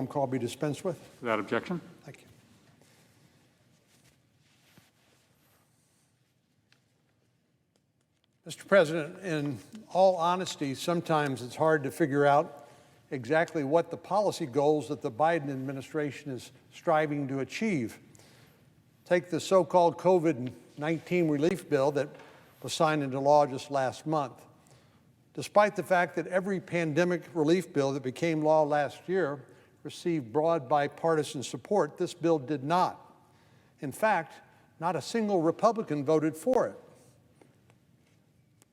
call be dispensed with. Without objection. Thank you. Mr. President, in all honesty, sometimes it's hard to figure out exactly what the policy goals that the Biden administration is striving to achieve. Take the so-called COVID-19 relief bill that was signed into law just last month. Despite the fact that every pandemic relief bill that became law last year received broad bipartisan support, this bill did not. In fact, not a single Republican voted for it.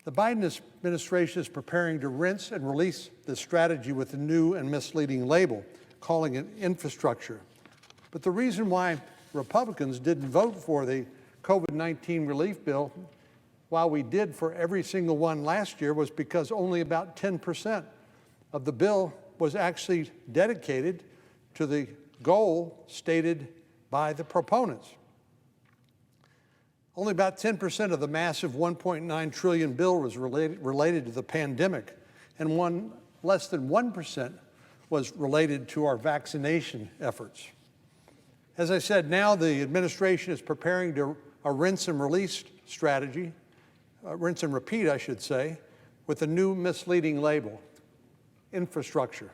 The Biden administration is preparing to rinse and release this strategy with a new and misleading label, calling it infrastructure. But the reason why Republicans didn't vote for the COVID-19 relief bill, while we did for every single one last year, was because only about 10% of the bill was actually dedicated to the goal stated by the proponents. Only about 10% of the massive $1.9 trillion bill was related to the pandemic, and less than 1% was related to our vaccination efforts. As I said, now the administration is preparing a rinse and release strategy, rinse and repeat, I should say, with a new misleading label, infrastructure.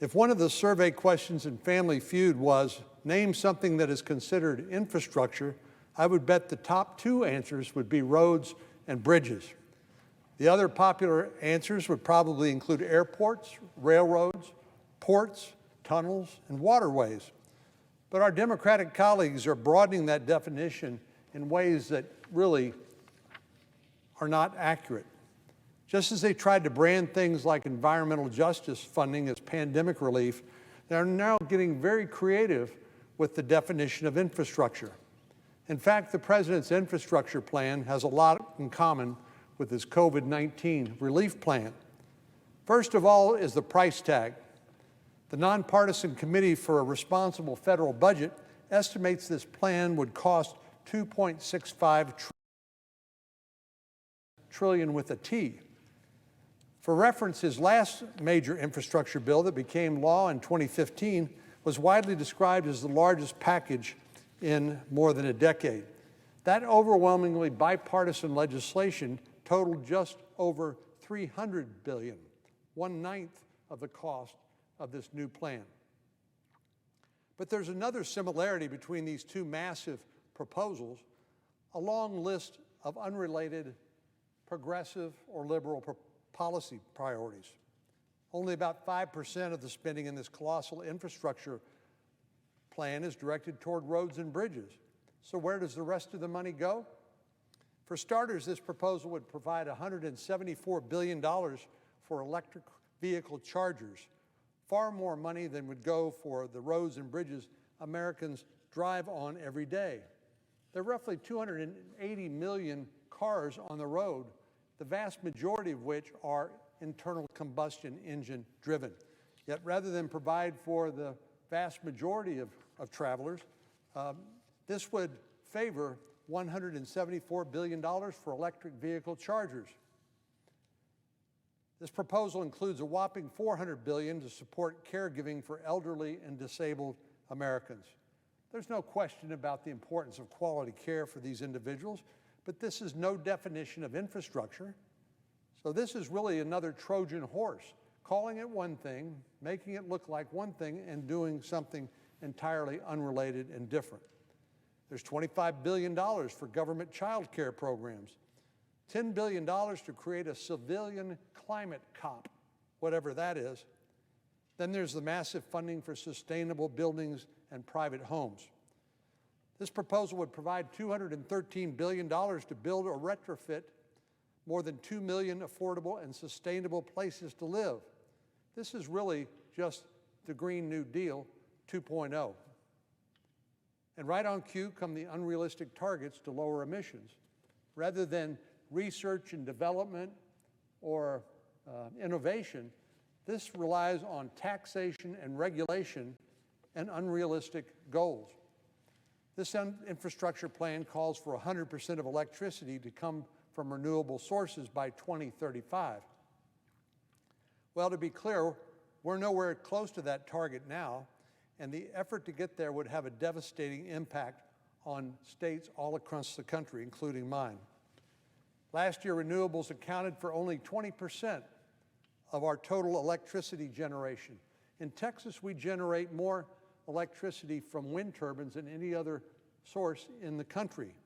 If one of the survey questions in Family Feud was, name something that is considered infrastructure, I would bet the top two answers would be roads and bridges. The other popular answers would probably include airports, railroads, ports, tunnels, and waterways. But our Democratic colleagues are broadening that definition in ways that really are not accurate. Just as they tried to brand things like environmental justice funding as pandemic relief, they're now getting very creative with the definition of infrastructure. In fact, the President's infrastructure plan has a lot in common with his COVID-19 relief plan. First of all is the price tag. The Nonpartisan Committee for a Responsible Federal Budget estimates this plan would cost $2.65 trillion with a T. For reference, his last major infrastructure bill that became law in 2015 was widely described as the largest package in more than a decade. That overwhelmingly bipartisan legislation totaled just over $300 billion, 1/9 of the cost of this new plan. But there's another similarity between these two massive proposals, a long list of unrelated progressive or liberal policy priorities. Only about 5% of the spending in this colossal infrastructure plan is directed toward roads and bridges. So where does the rest of the money go? For starters, this proposal would provide $174 billion for electric vehicle chargers, far more money than would go for the roads and bridges Americans drive on every day. There are roughly 280 million cars on the road, the vast majority of which are internal combustion engine driven. Yet rather than provide for the vast majority of travelers, this would favor $174 billion for electric vehicle chargers. This proposal includes a whopping $400 billion to support caregiving for elderly and disabled Americans. There's no question about the importance of quality care for these individuals, but this is no definition of infrastructure. So this is really another Trojan horse, calling it one thing, making it look like one thing, and doing something entirely unrelated and different. There's $25 billion for government child care programs, $10 billion to create a civilian climate cop, whatever that is. Then there's the massive funding for sustainable buildings and private homes. This proposal would provide $213 billion to build or retrofit more than 2 million affordable and sustainable places to live. This is really just the Green New Deal 2.0. And right on cue come the unrealistic targets to lower emissions. Rather than research and development or innovation, this relies on taxation and regulation and unrealistic goals. This infrastructure plan calls for 100% of electricity to come from renewable sources by 2035. Well, to be clear, We're nowhere close to that target now, and the effort to get there would have a devastating impact on states all across the country, including mine. Last year, renewables accounted for only 20% of our total electricity generation. In Texas, we generate more electricity from wind turbines than any other source in the country.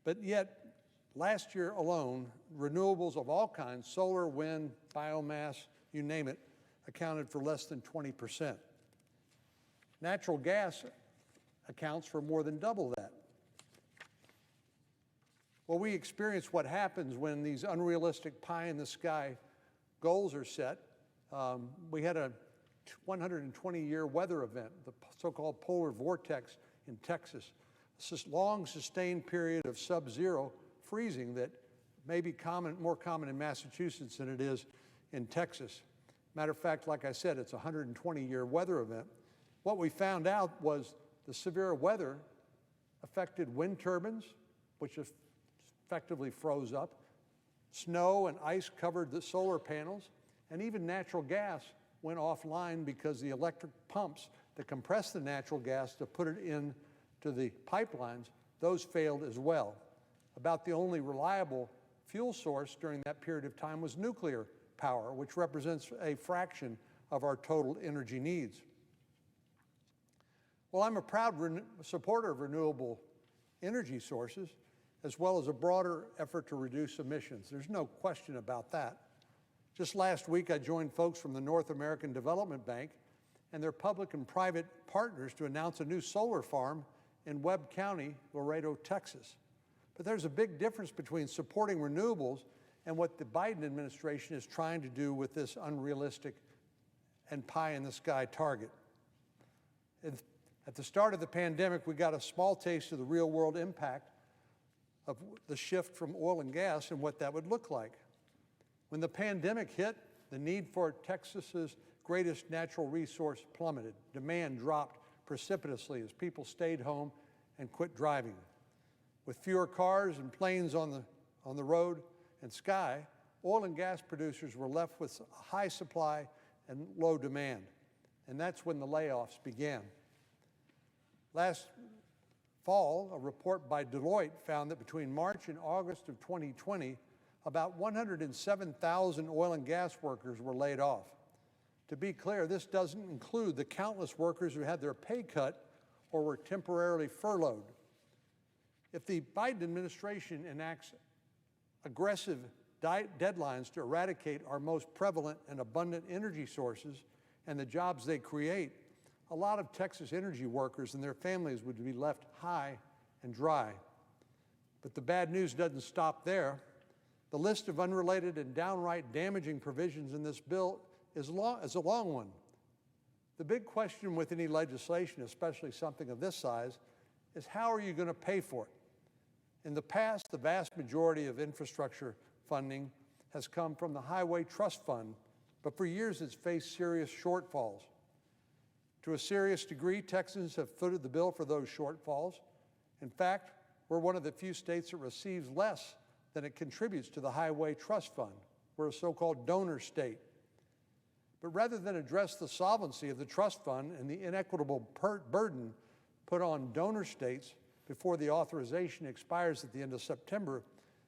But yet, last year alone, renewables of all kinds, solar, wind, biomass, you name it, accounted for less than 20%. Natural gas accounts for more than double that. Well, we experience what happens when these unrealistic pie-in-the-sky goals are set. We had a 120-year weather event, the so-called polar vortex in Texas. This long, sustained period of sub-zero freezing that may be more common in Massachusetts than it is in Texas. Matter of fact, like I said, it's a 120-year weather event. What we found out was the severe weather affected wind turbines, which effectively froze up. Snow and ice covered the solar panels, and even natural gas went offline because the electric pumps that compress the natural gas to put it into the pipelines, those failed as well. About the only reliable fuel source during that period of time was nuclear power, which represents a fraction of our total energy needs. Well, I'm a proud supporter of renewable energy sources, as well as a broader effort to reduce emissions. There's no question about that. Just last week, I joined folks from the North American Development Bank and their public and private partners to announce a new solar farm in Webb County, Laredo, Texas. But there's a big difference between supporting renewables and what the Biden administration is trying to do with this unrealistic and pie-in-the-sky target. At the start of the pandemic, we got a small taste of the real-world impact of the shift from oil and gas and what that would look like. When the pandemic hit, the need for Texas's greatest natural resource plummeted. Demand dropped precipitously as people stayed home and quit driving. With fewer cars and planes on the road and sky, oil and gas producers were left with a high supply and low demand. And that's when the layoffs began. Last fall, a report by Deloitte found that between March and August of 2020, about 107,000 oil and gas workers were laid off. To be clear, this doesn't include the countless workers who had their pay cut or were temporarily furloughed. If the Biden administration enacts aggressive deadlines to eradicate our most prevalent and abundant energy sources and the jobs they create, a lot of Texas energy workers and their families would be left high and dry. But the bad news doesn't stop there. The list of unrelated and downright damaging provisions in this bill is a long one. The big question with any legislation, especially something of this size, is how are you going to pay for it? In the past, the vast majority of infrastructure funding has come from the Highway Trust Fund, but for years it's faced serious shortfalls. To a serious degree, Texans have footed the bill for those shortfalls. In fact, we're one of the few states that receives less than it contributes to the Highway Trust Fund. We're a so-called donor state. But rather than address the solvency of the trust fund and the inequitable burden put on donor states before the authorization expires at the end of September,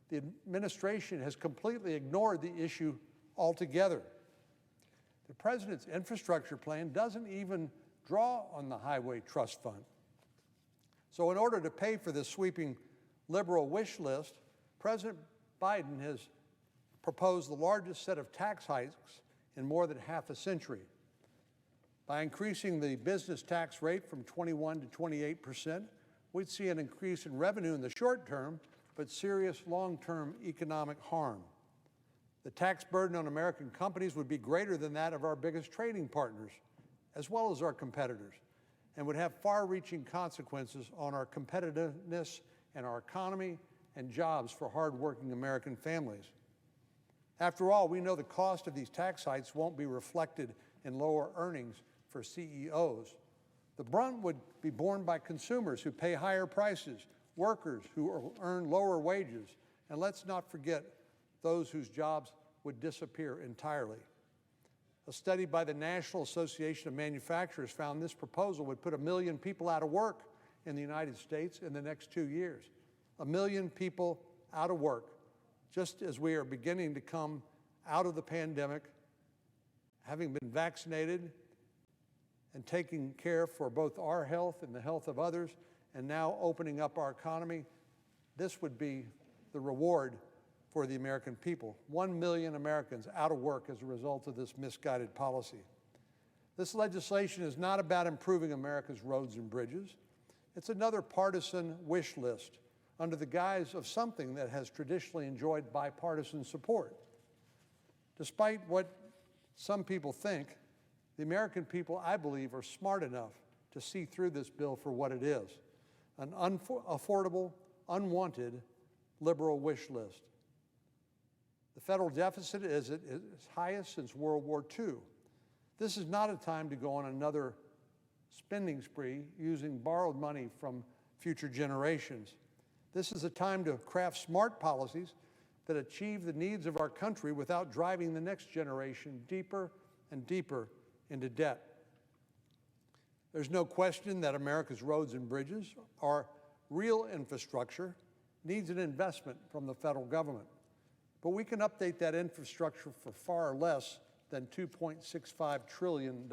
the administration has completely ignored the issue altogether. The president's infrastructure plan doesn't even draw on the Highway Trust Fund. So in order to pay for this sweeping liberal wish list, President Biden has proposed the largest set of tax hikes in more than half a century. By increasing the business tax rate from 21 to 28%, we'd see an increase in revenue in the short term, but serious long-term economic harm. The tax burden on American companies would be greater than that of our biggest trading partners, as well as our competitors, and would have far-reaching consequences on our competitiveness and our economy and jobs for hard-working American families. After all, we know the cost of these tax hikes won't be reflected in lower earnings for CEOs. The brunt would be borne by consumers who pay higher prices, workers who earn lower wages, and let's not forget those whose jobs would disappear entirely. A study by the National Association of Manufacturers found this proposal would put 1 million people out of work in the United States in the next 2 years. 1 million people out of work, just as we are beginning to come out of the pandemic, having been vaccinated and taking care for both our health and the health of others, and now opening up our economy. This would be the reward for the American people. 1 million Americans out of work as a result of this misguided policy. This legislation is not about improving America's roads and bridges. It's another partisan wish list under the guise of something that has traditionally enjoyed bipartisan support. Despite what some people think, the American people, I believe, are smart enough to see through this bill for what it is, an unaffordable, unwanted liberal wish list. The federal deficit is at its highest since World War II. This is not a time to go on another spending spree using borrowed money from future generations. This is a time to craft smart policies that achieve the needs of our country without driving the next generation deeper and deeper into debt. There's no question that America's roads and bridges are real infrastructure, needs an investment from the federal government. But we can update that infrastructure for far less than $2.65 trillion.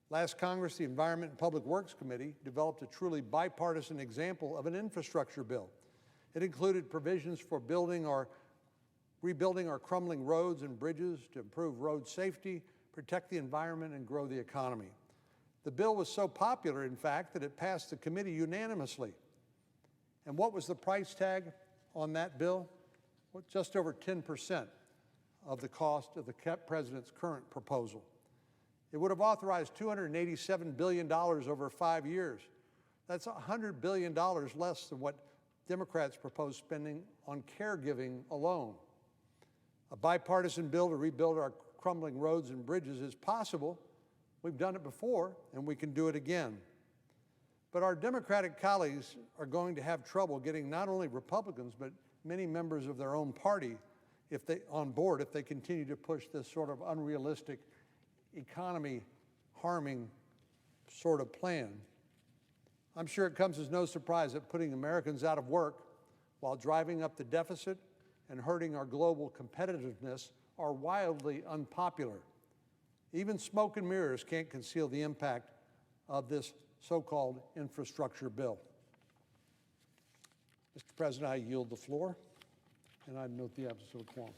Last Congress, the Environment and Public Works Committee developed a truly bipartisan example of an infrastructure bill. It included provisions for rebuilding our crumbling roads and bridges to improve road safety, protect the environment, and grow the economy. The bill was so popular, in fact, that it passed the committee unanimously. And what was the price tag on that bill? Well, just over 10% of the cost of the president's current proposal. It would have authorized $287 billion over 5 years. That's $100 billion less than what Democrats propose spending on caregiving alone. A bipartisan bill to rebuild our crumbling roads and bridges is possible. We've done it before, and we can do it again. But our Democratic colleagues are going to have trouble getting not only Republicans, but many members of their own party on board if they continue to push this sort of unrealistic, economy-harming sort of plan. I'm sure it comes as no surprise that putting Americans out of work while driving up the deficit and hurting our global competitiveness are wildly unpopular. Even smoke and mirrors can't conceal the impact of this so-called infrastructure bill. Mr. President, I yield the floor, and I note the absence of a quorum.